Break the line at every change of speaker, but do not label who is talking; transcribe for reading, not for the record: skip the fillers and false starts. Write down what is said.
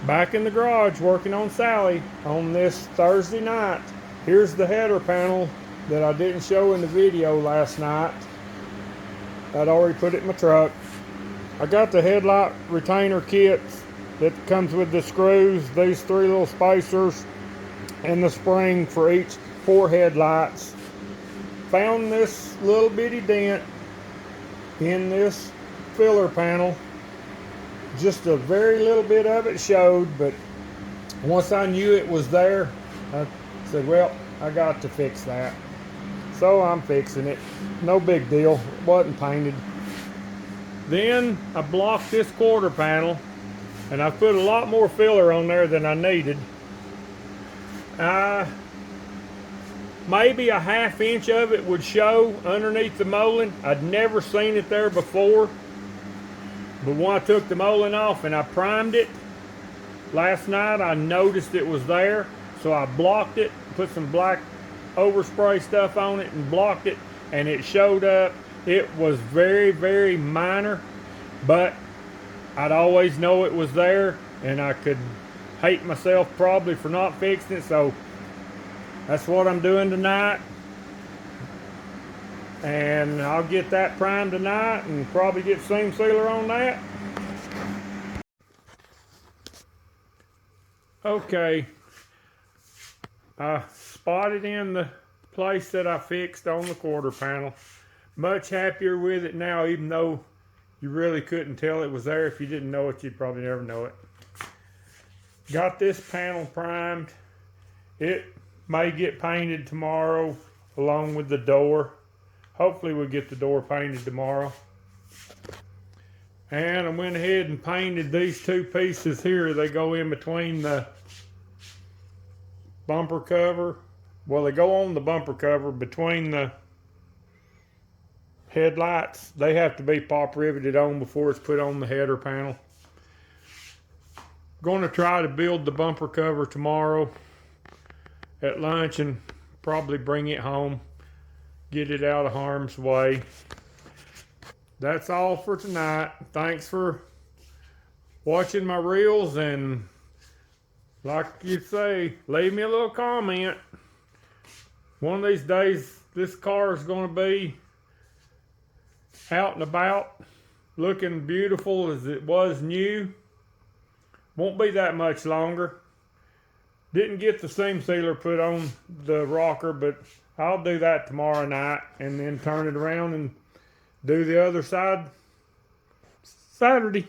Back in the garage working on Sally on this Thursday night. Here's the header panel that I didn't show in the video last night. I'd already put it in my truck. I got the headlight retainer kit that comes with the screws, these three little spacers, and the spring for each 4 headlights. Found this little bitty dent in this filler panel. Just a very little bit of it showed, but once I knew it was there, I said, well, I got to fix that. So I'm fixing it. No big deal. It wasn't painted. Then I blocked this quarter panel, and I put a lot more filler on there than I needed. Maybe a 1/2 inch of it would show underneath the molding. I'd never seen it there before. But when I took the molding off and I primed it last night, I noticed it was there. So I blocked it, put some black overspray stuff on it and blocked it, and it showed up. It was very, very minor, but I'd always know it was there, and I could hate myself probably for not fixing it. So that's what I'm doing tonight. And I'll get that primed tonight and probably get seam sealer on that. Okay, I spotted in the place that I fixed on the quarter panel. Much happier with it now, even though you really couldn't tell it was there. If you didn't know it, you'd probably never know it. Got this panel primed. It may get painted tomorrow along with the door. Hopefully we'll get the door painted tomorrow. And I went ahead and painted these 2 pieces here. They go in between the bumper cover. Well, they go on the bumper cover between the headlights. They have to be pop riveted on before it's put on the header panel. Going to try to build the bumper cover tomorrow at lunch and probably bring it home. Get it out of harm's way. That's all for tonight. Thanks for watching my reels, and like you say, leave me a little comment. One of these days, this car is going to be out and about, looking beautiful as it was new. Won't be that much longer. Didn't get the seam sealer put on the rocker, but I'll do that tomorrow night and then turn it around and do the other side Saturday.